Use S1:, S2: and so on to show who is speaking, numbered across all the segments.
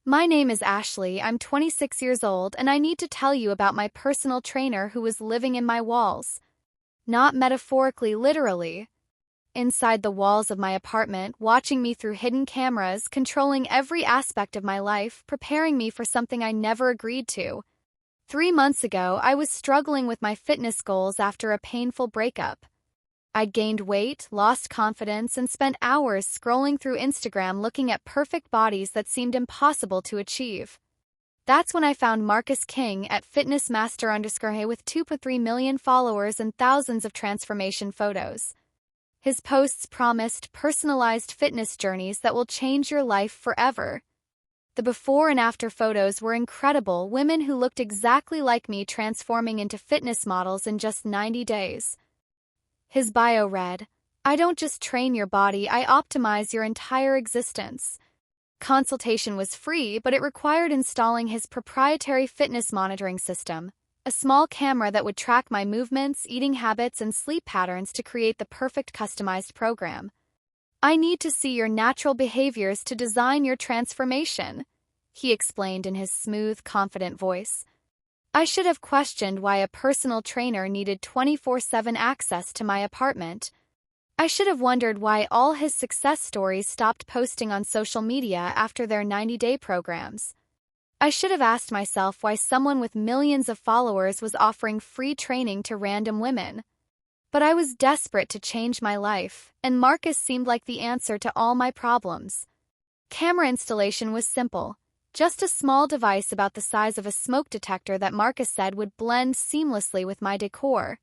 S1: My name is Ashley, I'm 26 years old, and I need to tell you about my personal trainer who was living in my walls. Not metaphorically, literally. Inside the walls of my apartment, watching me through hidden cameras, controlling every aspect of my life, preparing me for something I never agreed to. 3 months ago, I was struggling with my fitness goals after a painful breakup. I'd gained weight, lost confidence, and spent hours scrolling through Instagram looking at perfect bodies that seemed impossible to achieve. That's when I found Marcus King at fitnessmaster_hey with 2.3 million followers and thousands of transformation photos. His posts promised personalized fitness journeys that will change your life forever. The before and after photos were incredible, women who looked exactly like me transforming into fitness models in just 90 days. His bio read, "I don't just train your body, I optimize your entire existence." Consultation was free, but it required installing his proprietary fitness monitoring system, a small camera that would track my movements, eating habits, and sleep patterns to create the perfect customized program. "I need to see your natural behaviors to design your transformation," he explained in his smooth, confident voice. I should have questioned why a personal trainer needed 24/7 access to my apartment. I should have wondered why all his success stories stopped posting on social media after their 90-day programs. I should have asked myself why someone with millions of followers was offering free training to random women. But I was desperate to change my life, and Marcus seemed like the answer to all my problems. Camera installation was simple. Just a small device about the size of a smoke detector that Marcus said would blend seamlessly with my decor.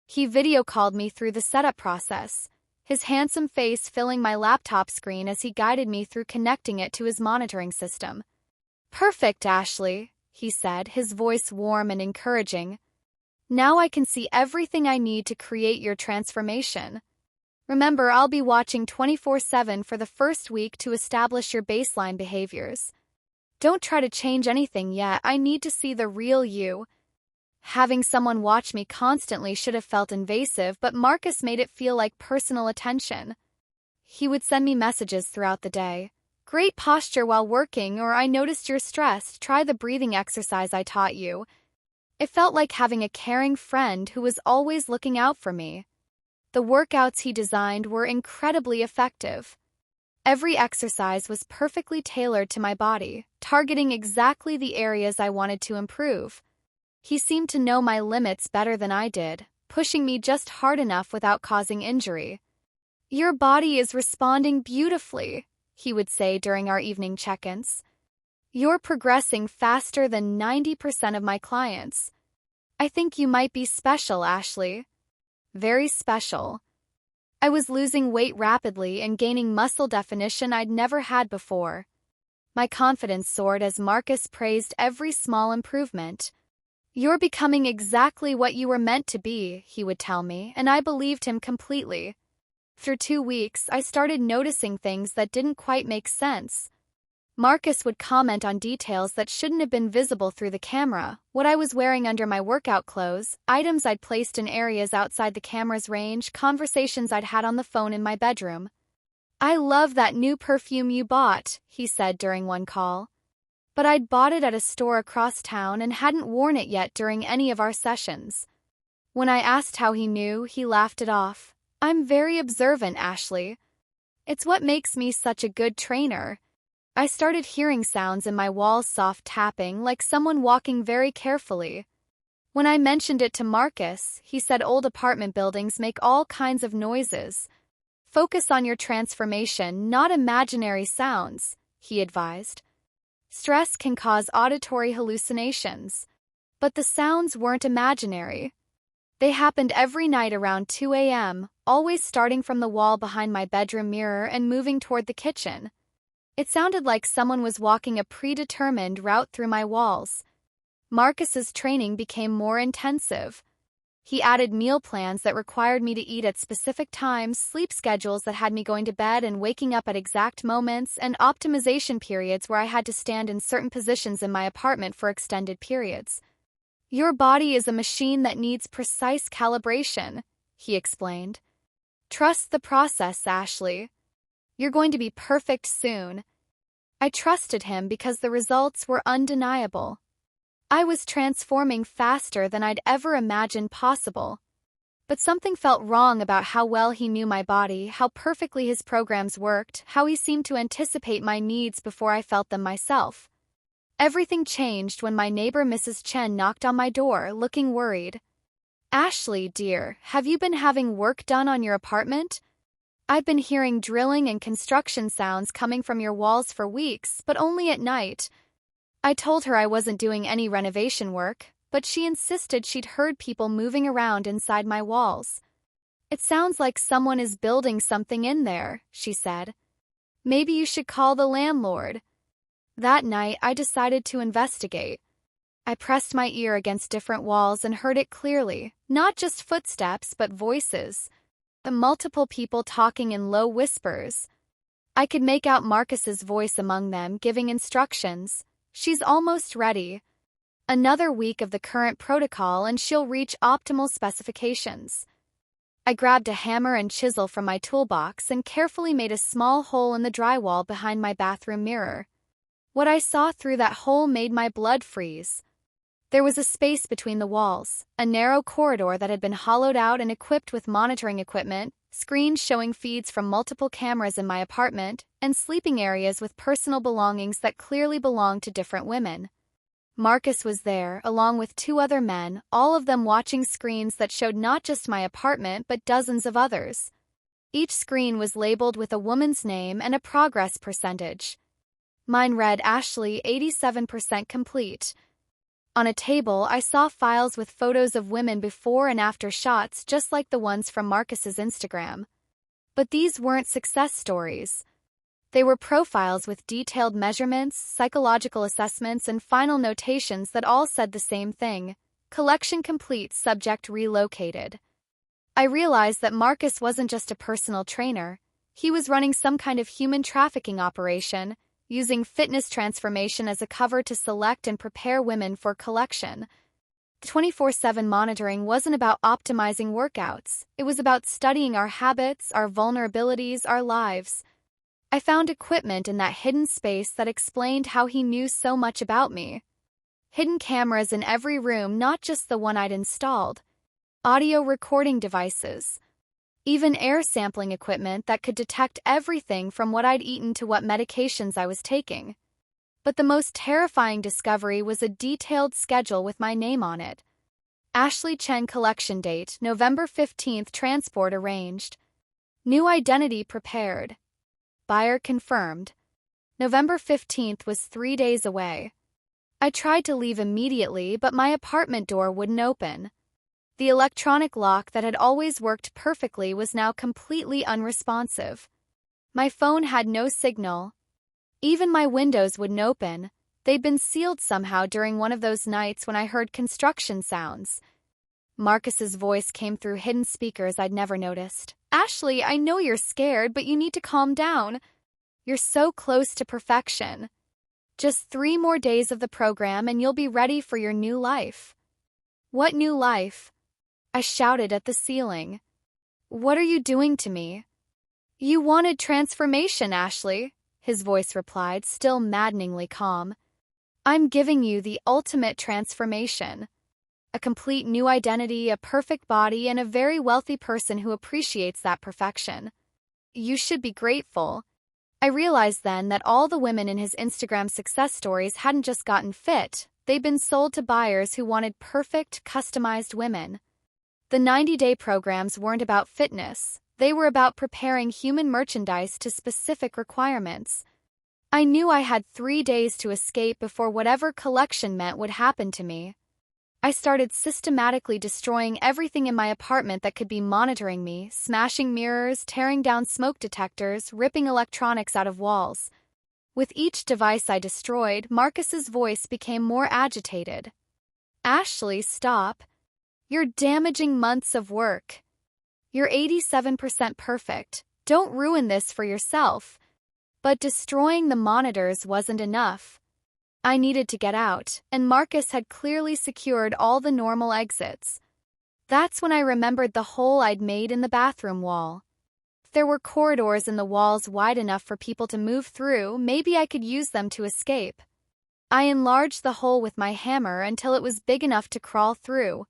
S1: He video called me through the setup process, his handsome face filling my laptop screen as he guided me through connecting it to his monitoring system. "Perfect, Ashley," he said, his voice warm and encouraging. "Now I can see everything I need to create your transformation. Remember, I'll be watching 24/7 for the first week to establish your baseline behaviors. Don't try to change anything yet, I need to see the real you." Having someone watch me constantly should have felt invasive, but Marcus made it feel like personal attention. He would send me messages throughout the day. "Great posture while working," or "I noticed you're stressed, try the breathing exercise I taught you." It felt like having a caring friend who was always looking out for me. The workouts he designed were incredibly effective. Every exercise was perfectly tailored to my body, targeting exactly the areas I wanted to improve. He seemed to know my limits better than I did, pushing me just hard enough without causing injury. "Your body is responding beautifully," he would say during our evening check-ins. "You're progressing faster than 90% of my clients. I think you might be special, Ashley. Very special." I was losing weight rapidly and gaining muscle definition I'd never had before. My confidence soared as Marcus praised every small improvement. "You're becoming exactly what you were meant to be," he would tell me, and I believed him completely. Through 2 weeks, I started noticing things that didn't quite make sense. Marcus would comment on details that shouldn't have been visible through the camera, what I was wearing under my workout clothes, items I'd placed in areas outside the camera's range, conversations I'd had on the phone in my bedroom. "I love that new perfume you bought," he said during one call. But I'd bought it at a store across town and hadn't worn it yet during any of our sessions. When I asked how he knew, he laughed it off. "I'm very observant, Ashley. It's what makes me such a good trainer." I started hearing sounds in my walls, soft tapping, like someone walking very carefully. When I mentioned it to Marcus, he said old apartment buildings make all kinds of noises. "Focus on your transformation, not imaginary sounds," he advised. Stress can cause auditory hallucinations. But the sounds weren't imaginary. They happened every night around 2 a.m., always starting from the wall behind my bedroom mirror and moving toward the kitchen. It sounded like someone was walking a predetermined route through my walls. Marcus's training became more intensive. He added meal plans that required me to eat at specific times, sleep schedules that had me going to bed and waking up at exact moments, and optimization periods where I had to stand in certain positions in my apartment for extended periods. "Your body is a machine that needs precise calibration," he explained. "Trust the process, Ashley. You're going to be perfect soon." I trusted him because the results were undeniable. I was transforming faster than I'd ever imagined possible. But something felt wrong about how well he knew my body, how perfectly his programs worked, how he seemed to anticipate my needs before I felt them myself. Everything changed when my neighbor Mrs. Chen knocked on my door, looking worried. "Ashley, dear, have you been having work done on your apartment? I've been hearing drilling and construction sounds coming from your walls for weeks, but only at night." I told her I wasn't doing any renovation work, but she insisted she'd heard people moving around inside my walls. "It sounds like someone is building something in there," she said. "Maybe you should call the landlord." That night, I decided to investigate. I pressed my ear against different walls and heard it clearly, not just footsteps but voices. The multiple people talking in low whispers. I could make out Marcus's voice among them, giving instructions. "She's almost ready. Another week of the current protocol and she'll reach optimal specifications." I grabbed a hammer and chisel from my toolbox and carefully made a small hole in the drywall behind my bathroom mirror. What I saw through that hole made my blood freeze. There was a space between the walls, a narrow corridor that had been hollowed out and equipped with monitoring equipment, screens showing feeds from multiple cameras in my apartment, and sleeping areas with personal belongings that clearly belonged to different women. Marcus was there, along with 2 other men, all of them watching screens that showed not just my apartment but dozens of others. Each screen was labeled with a woman's name and a progress percentage. Mine read Ashley 87% complete. On a table, I saw files with photos of women before and after shots just like the ones from Marcus's Instagram. But these weren't success stories. They were profiles with detailed measurements, psychological assessments, and final notations that all said the same thing: collection complete, subject relocated. I realized that Marcus wasn't just a personal trainer. He was running some kind of human trafficking operation, using fitness transformation as a cover to select and prepare women for collection. 24/7 monitoring wasn't about optimizing workouts. It was about studying our habits, our vulnerabilities, our lives. I found equipment in that hidden space that explained how he knew so much about me. Hidden cameras in every room, not just the one I'd installed. Audio recording devices. Even air sampling equipment that could detect everything from what I'd eaten to what medications I was taking. But the most terrifying discovery was a detailed schedule with my name on it. Ashley Chen collection date, November 15th, transport arranged. New identity prepared. Buyer confirmed. November 15th was 3 days away. I tried to leave immediately, but my apartment door wouldn't open. The electronic lock that had always worked perfectly was now completely unresponsive. My phone had no signal. Even my windows wouldn't open. They'd been sealed somehow during one of those nights when I heard construction sounds. Marcus's voice came through hidden speakers I'd never noticed. "Ashley, I know you're scared, but you need to calm down. You're so close to perfection. Just 3 more days of the program and you'll be ready for your new life." "What new life?" I shouted at the ceiling. "What are you doing to me?" "You wanted transformation, Ashley," his voice replied, still maddeningly calm. "I'm giving you the ultimate transformation. A complete new identity, a perfect body, and a very wealthy person who appreciates that perfection. You should be grateful." I realized then that all the women in his Instagram success stories hadn't just gotten fit, they'd been sold to buyers who wanted perfect, customized women. The 90-day programs weren't about fitness, they were about preparing human merchandise to specific requirements. I knew I had 3 days to escape before whatever collection meant would happen to me. I started systematically destroying everything in my apartment that could be monitoring me, smashing mirrors, tearing down smoke detectors, ripping electronics out of walls. With each device I destroyed, Marcus's voice became more agitated. "Ashley, stop. You're damaging months of work. You're 87% perfect. Don't ruin this for yourself." But destroying the monitors wasn't enough. I needed to get out, and Marcus had clearly secured all the normal exits. That's when I remembered the hole I'd made in the bathroom wall. there were corridors in the walls wide enough for people to move through, maybe I could use them to escape. I enlarged the hole with my hammer until it was big enough to crawl through.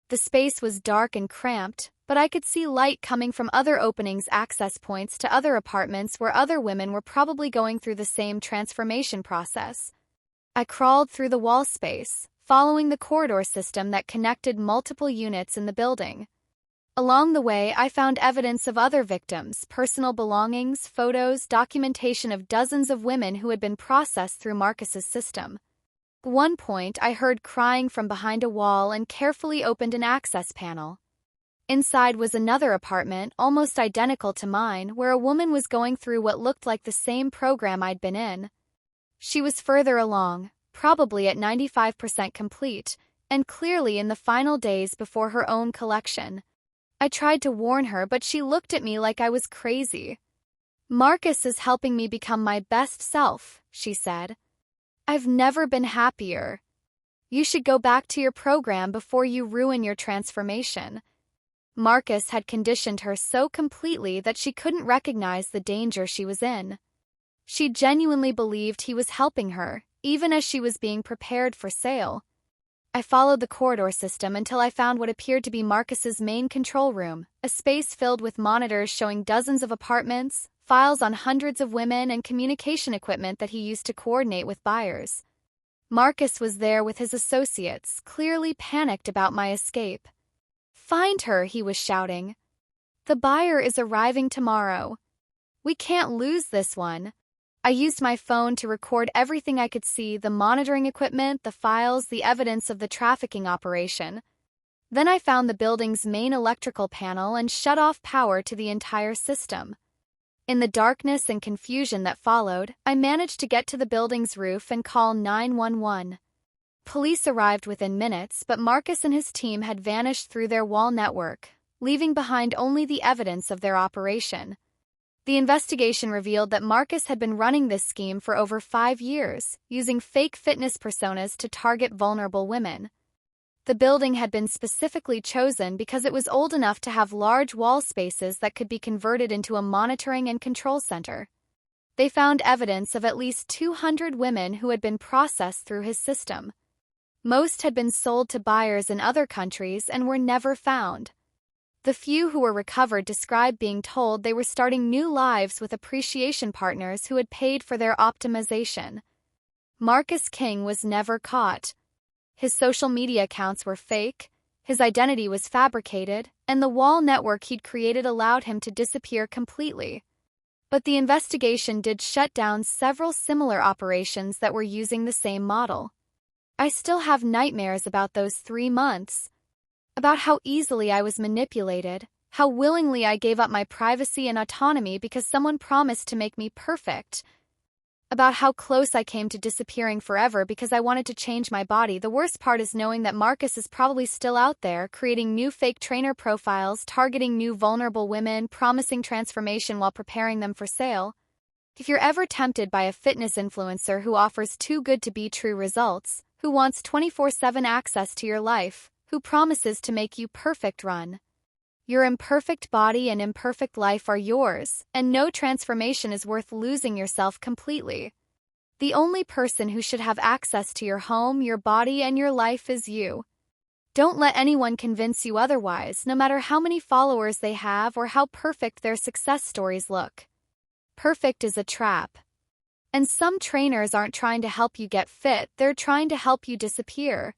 S1: The space was dark and cramped, but I could see light coming from other openings, access points to other apartments where other women were probably going through the same transformation process. I crawled through the wall space, following the corridor system that connected multiple units in the building. Along the way, I found evidence of other victims, personal belongings, photos, documentation of dozens of women who had been processed through Marcus's system. At one point, I heard crying from behind a wall and carefully opened an access panel. Inside was another apartment, almost identical to mine, where a woman was going through what looked like the same program I'd been in. She was further along, probably at 95% complete, and clearly in the final days before her own collection. I tried to warn her, but she looked at me like I was crazy. "Marcus is helping me become my best self," she said. "I've never been happier. You should go back to your program before you ruin your transformation." Marcus had conditioned her so completely that she couldn't recognize the danger she was in. She genuinely believed he was helping her, even as she was being prepared for sale. I followed the corridor system until I found what appeared to be Marcus's main control room, a space filled with monitors showing dozens of apartments, files on hundreds of women, and communication equipment that he used to coordinate with buyers. Marcus was there with his associates, clearly panicked about my escape. "Find her," he was shouting. "The buyer is arriving tomorrow. We can't lose this one." I used my phone to record everything I could see: the monitoring equipment, the files, the evidence of the trafficking operation. Then I found the building's main electrical panel and shut off power to the entire system. In the darkness and confusion that followed, I managed to get to the building's roof and call 911. Police arrived within minutes, but Marcus and his team had vanished through their wall network, leaving behind only the evidence of their operation. The investigation revealed that Marcus had been running this scheme for over 5 years, using fake fitness personas to target vulnerable women. The building had been specifically chosen because it was old enough to have large wall spaces that could be converted into a monitoring and control center. They found evidence of at least 200 women who had been processed through his system. Most had been sold to buyers in other countries and were never found. The few who were recovered described being told they were starting new lives with appreciation partners who had paid for their optimization. Marcus King was never caught. His social media accounts were fake, his identity was fabricated, and the wall network he'd created allowed him to disappear completely. But the investigation did shut down several similar operations that were using the same model. I still have nightmares about those 3 months. About how easily I was manipulated, how willingly I gave up my privacy and autonomy because someone promised to make me perfect. About how close I came to disappearing forever because I wanted to change my body. The worst part is knowing that Marcus is probably still out there, creating new fake trainer profiles, targeting new vulnerable women, promising transformation while preparing them for sale. If you're ever tempted by a fitness influencer who offers too good to be true results, who wants 24/7 access to your life, who promises to make you perfect, run. Your imperfect body and imperfect life are yours, and no transformation is worth losing yourself completely. The only person who should have access to your home, your body, and your life is you. Don't let anyone convince you otherwise, no matter how many followers they have or how perfect their success stories look. Perfect is a trap. And some trainers aren't trying to help you get fit, they're trying to help you disappear.